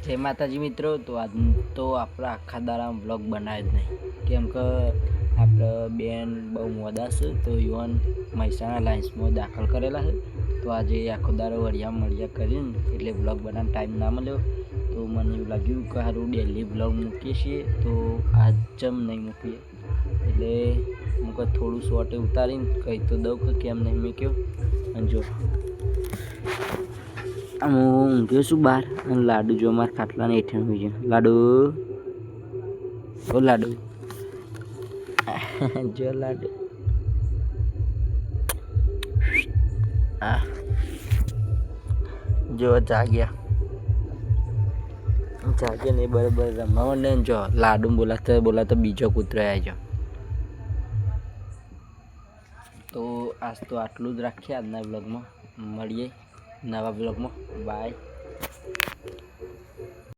જય માતાજી મિત્રો. તો આજ તો આપણા આખા દાડા બ્લોગ બનાવે જ નહીં, કેમ કે આપણે બેન બહુ મોડા છે તો યુવાન મહેસાણા લાઇન્સમાં દાખલ કરેલા છે. તો આજે આખો દાડો વળિયા મળ્યા કરીને એટલે બ્લોગ બનાવવાનો ટાઈમ ના મળ્યો. તો મને એવું લાગ્યું કે સારું ડેલી બ્લોગ મૂકીએ છીએ, તો આજ ચમ નહીં મૂકીએ એટલે હું થોડું શોર્ટે ઉતારીને કહી તો દઉં કે કેમ નહીં મૂક્યો. અને જો હું ઊંઘ્યો છું બહાર, અને લાડુ જો મારા ખાટલાને હેઠળ હોય છે. લાડુ ઓ લાડુ જો લાડુ આ જો જાગ્યા ને બરાબર રમવા માંડે ને જો લાડુ બોલાતો બીજો કૂતરો આવી ગયો. તો આજ તો આટલું જ રાખીએ આજના બ્લોગમાં. મળીએ નવા બ્લોગમાં. બાય.